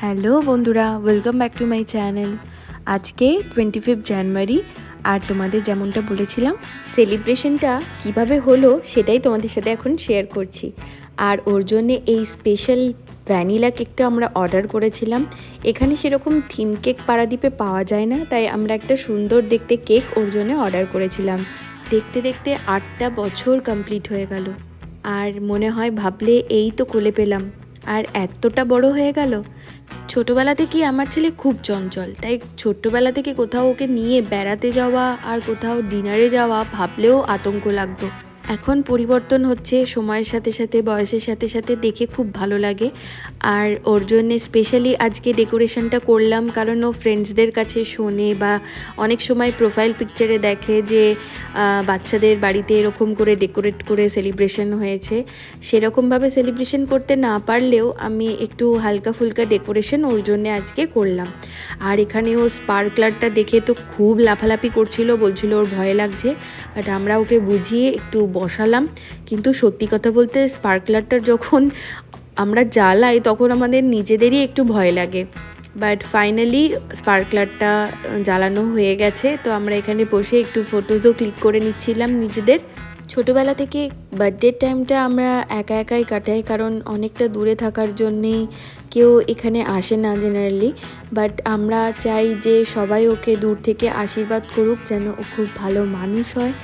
Hello বন্ধুরা, welcome back to my channel. আজকে 25 জানুয়ারি, আর তোমাদের যেমনটা বলেছিলাম সেলিব্রেশনটা কিভাবে হলো সেটাই তোমাদের সাথে এখন শেয়ার করছি। আর ওর জন্যে এই স্পেশাল ভ্যানিলা কেকটা আমরা অর্ডার করেছিলাম। এখানে সেরকম থিম কেক পারাদীপে পাওয়া যায় না, তাই আমরা একটা সুন্দর দেখতে কেক ওর জন্য অর্ডার করেছিলাম। দেখতে দেখতে 8টা বছর কমপ্লিট হয়ে গেল, আর মনে হয় ভাবলে এই তো কোলে পেলাম, আর এতটা বড় হয়ে গেল। ছোটোবেলা থেকেই আমার ছেলে খুব চঞ্চল, তাই ছোট্টবেলা থেকে কোথাও ওকে নিয়ে বেড়াতে যাওয়া আর কোথাও ডিনারে যাওয়া ভাবলেও আতঙ্ক লাগতো। এখন পরিবর্তন হচ্ছে সময়ের সাথে সাথে, বয়সের সাথে সাথে, দেখে খুব ভালো লাগে। আর ওর জন্যে স্পেশালি আজকে ডেকোরেশনটা করলাম, কারণ ও ফ্রেন্ডসদের কাছে শোনে বা অনেক সময় প্রোফাইল পিকচারে দেখে যে বাচ্চাদের বাড়িতে এরকম করে ডেকোরেট করে সেলিব্রেশন হয়েছে। সেরকমভাবে সেলিব্রেশন করতে না পারলেও আমি একটু হালকা ফুলকা ডেকোরেশন ওর জন্যে আজকে করলাম। আর এখানে ও স্পার্কলারটা দেখে তো খুব লাফালাফি করছিল, বলছিল ওর ভয় লাগছে, বাট আমরা ওকে বুঝিয়ে একটু বসালাম। কিন্তু সত্যি কথা বলতে স্পার্কলারটা যখন আমরা জ্বালাই তখন আমাদের নিজেদেরই একটু ভয় লাগে, বাট ফাইনালি স্পার্কলারটা জ্বালানো হয়ে গেছে। তো আমরা এখানে বসে একটু ফটোজও ক্লিক করে নিচ্ছিলাম নিজেদের। ছোটোবেলা থেকে বার্থডের টাইমটা আমরা একা একাই কাটাই, কারণ অনেকটা দূরে থাকার জন্যেই কেউ এখানে আসে না জেনারেলি। বাট আমরা চাই যে সবাই ওকে দূর থেকে আশীর্বাদ করুক, যেন ও খুব ভালো মানুষ হয়।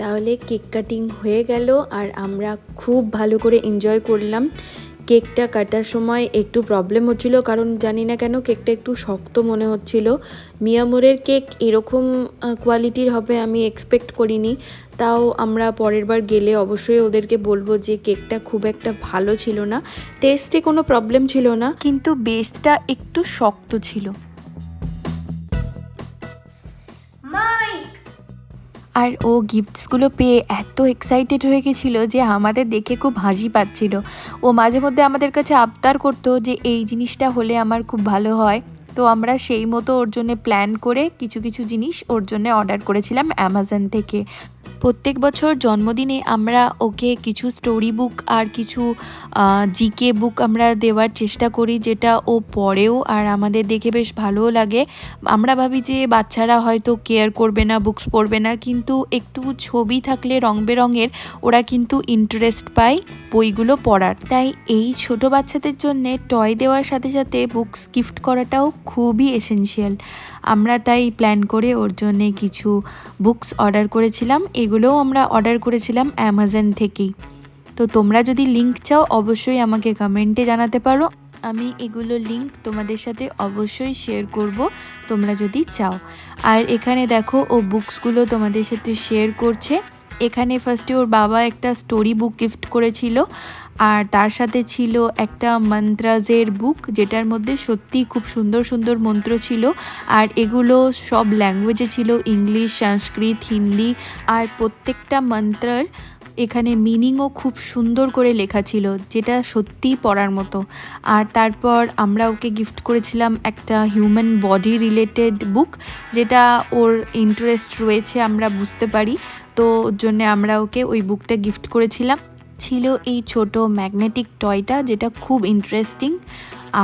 তাহলে কেক কাটিং হয়ে গেল, আর আমরা খুব ভালো করে এনজয় করলাম। কেকটা কাটার সময় একটু প্রবলেম হচ্ছিল, কারণ জানি না কেন কেকটা একটু শক্ত মনে হচ্ছিল। মিয়ামোরের কেক এরকম কোয়ালিটির হবে আমি এক্সপেক্ট করিনি। তাও আমরা পরের বার গেলে অবশ্যই ওদেরকে বলবো যে কেকটা খুব একটা ভালো ছিল না। টেস্টে কোনো প্রবলেম ছিল না, কিন্তু বেসটা একটু শক্ত ছিল। আর ও গিফটসগুলো পেয়ে এত এক্সাইটেড হয়ে গেছিলো যে আমাদের দেখে খুব হাসি পাচ্ছিল। ও মাঝে মধ্যে আমাদের কাছে আবদার করতো যে এই জিনিসটা হলে আমার খুব ভালো হয়। তো আমরা সেই মতো ওর জন্য প্ল্যান করে কিছু কিছু জিনিস ওর জন্য অর্ডার করেছিলাম অ্যামাজন থেকে। প্রত্যেক বছর জন্মদিনে আমরা ওকে কিছু স্টোরি বুক আর কিছু জিকে বুক আমরা দেওয়ার চেষ্টা করি, যেটা ও পড়েও আর আমাদের দেখে বেশ ভালোও লাগে। আমরা ভাবি যে বাচ্চারা হয়তো কেয়ার করবে না, বুকস পড়বে না, কিন্তু একটু ছবি থাকলে রং বেরঙের ওরা কিন্তু ইন্টারেস্ট পায় বইগুলো পড়ার। তাই এই ছোট বাচ্চাদের জন্যে টয় দেওয়ার সাথে সাথে বুকস গিফট করাটাও খুবই এসেনশিয়াল। আমরা তাই প্ল্যান করে ওর জন্যে কিছু বুকস অর্ডার করেছিলাম। এগুলোও আমরা অর্ডার করেছিলাম অ্যামাজন থেকেই। তো তোমরা যদি লিঙ্ক চাও অবশ্যই আমাকে কমেন্টে জানাতে পারো, আমি এগুলো লিঙ্ক তোমাদের সাথে অবশ্যই শেয়ার করব তোমরা যদি চাও। আর এখানে দেখো ও বুকসগুলো তোমাদের সাথে শেয়ার করছে। এখানে ফার্স্টে ওর বাবা একটা স্টোরি বুক গিফট করেছিল, আর তার সাথে ছিল একটা মন্ত্রাজের বুক, যেটার মধ্যে সত্যি খুব সুন্দর সুন্দর মন্ত্র ছিল। আর এগুলো সব ল্যাঙ্গুয়েজে ছিল, ইংলিশ, সংস্কৃত, হিন্দি। আর প্রত্যেকটা মন্ত্রের এখানে মিনিংও খুব সুন্দর করে লেখা ছিল, যেটা সত্যিই পড়ার মতো। আর তারপর আমরা ওকে গিফট করেছিলাম একটা হিউম্যান বডি রিলেটেড বুক, যেটা ওর ইন্টারেস্ট রয়েছে আমরা বুঝতে পারি। তো ওর জন্য আমরা ওকে ওই বুকটা গিফট করেছিলাম। ছিল এই ছোট ম্যাগনেটিক টয়টা, যেটা খুব ইন্টারেস্টিং।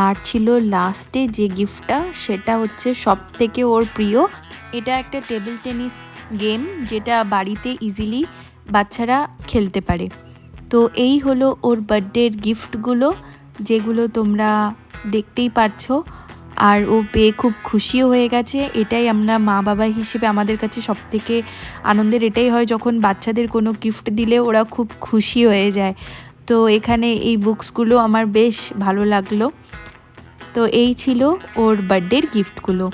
আর ছিল লাস্টে যে গিফটটা, সেটা হচ্ছে সব থেকে ওর প্রিয়। এটা একটা টেবিল টেনিস গেম, যেটা বাড়িতে ইজিলি বাচ্চারা খেলতে পারে। তো এই হলো ওর বার্থডের গিফটগুলো, যেগুলো তোমরা দেখতেই পাচ্ছ। আর ও পেয়ে খুব খুশিও হয়ে গেছে। এটাই আমরা মা বাবা হিসেবে আমাদের কাছে সবথেকে আনন্দের এটাই হয়, যখন বাচ্চাদের কোনো গিফট দিলে ওরা খুব খুশি হয়ে যায়। তো এখানে এই বুকসগুলো আমার বেশ ভালো লাগলো। তো এই ছিল ওর বার্থডের গিফটগুলো।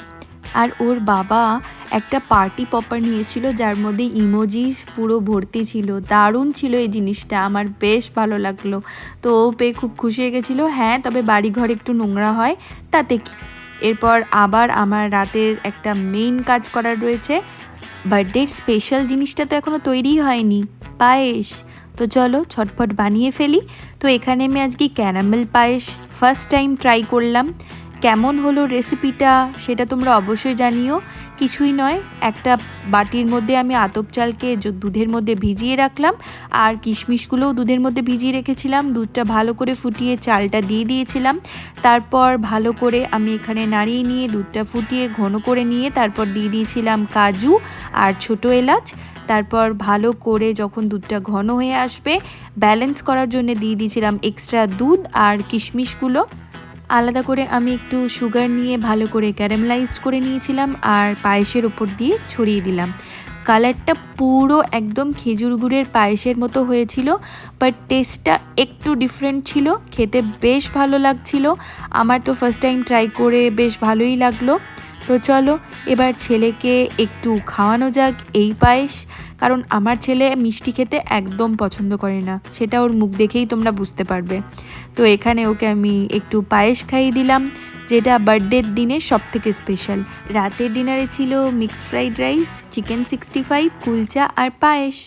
আর ওর বাবা একটা পার্টি পপার নিয়েছিল, যার মধ্যে ইমোজিস পুরো ভর্তি ছিল। দারুণ ছিল এই জিনিসটা, আমার বেশ ভালো লাগলো। তো ও পেয়ে খুব খুশি হয়ে গেছিলো। হ্যাঁ, তবে বাড়িঘর একটু নোংরা হয়, তাতে কি। এরপর আবার আমার রাতের একটা মেইন কাজ করার রয়েছে। বার্থডের স্পেশাল জিনিসটা তো এখনও তৈরি হয়নি, পায়েস। তো চলো ছটফট বানিয়ে ফেলি। তো এখানে আমি আজকে ক্যারামেল পায়েস ফার্স্ট টাইম ট্রাই করলাম। কেমন হলো রেসিপিটা সেটা তোমরা অবশ্যই জানিও। কিছুই নয়, একটা বাটির মধ্যে আমি আতপ চালকে দুধের মধ্যে ভিজিয়ে রাখলাম, আর কিশমিশগুলোও দুধের মধ্যে ভিজিয়ে রেখেছিলাম। দুধটা ভালো করে ফুটিয়ে চালটা দিয়ে দিয়েছিলাম। তারপর ভালো করে আমি এখানে নাড়িয়ে নিয়ে দুধটা ফুটিয়ে ঘন করে নিয়ে তারপর দিয়ে দিয়েছিলাম কাজু আর ছোটো এলাচ। তারপর ভালো করে যখন দুধটা ঘন হয়ে আসবে, ব্যালেন্স করার জন্য দিয়ে দিয়েছিলাম এক্সট্রা দুধ আর কিশমিশগুলো। আলাদা করে আমি একটু সুগার নিয়ে ভালো করে ক্যারামেলাইজড করে নিয়েছিলাম আর পায়েসের ওপর দিয়ে ছড়িয়ে দিলাম। কালারটা পুরো একদম খেজুর গুড়ের পায়েসের মতো হয়েছিল, বাট টেস্টটা একটু ডিফারেন্ট ছিল। খেতে বেশ ভালো লাগছিল। আমার তো ফার্স্ট টাইম ট্রাই করে বেশ ভালোই লাগলো। তো চলো এবার ছেলেকে একটু খাওয়ানো যাক এই পায়েস, কারণ আমার ছেলে মিষ্টি খেতে একদম পছন্দ করে না, সেটা ওর মুখ দেখেই তোমরা বুঝতে পারবে। তো এখানে ওকে আমি একটু পায়েস খাইয়ে দিলাম, যেটা বার্থডের দিনে সবথেকে স্পেশাল। রাতের ডিনারে ছিল mixed fried rice, chicken 65, kulcha আর পায়েস।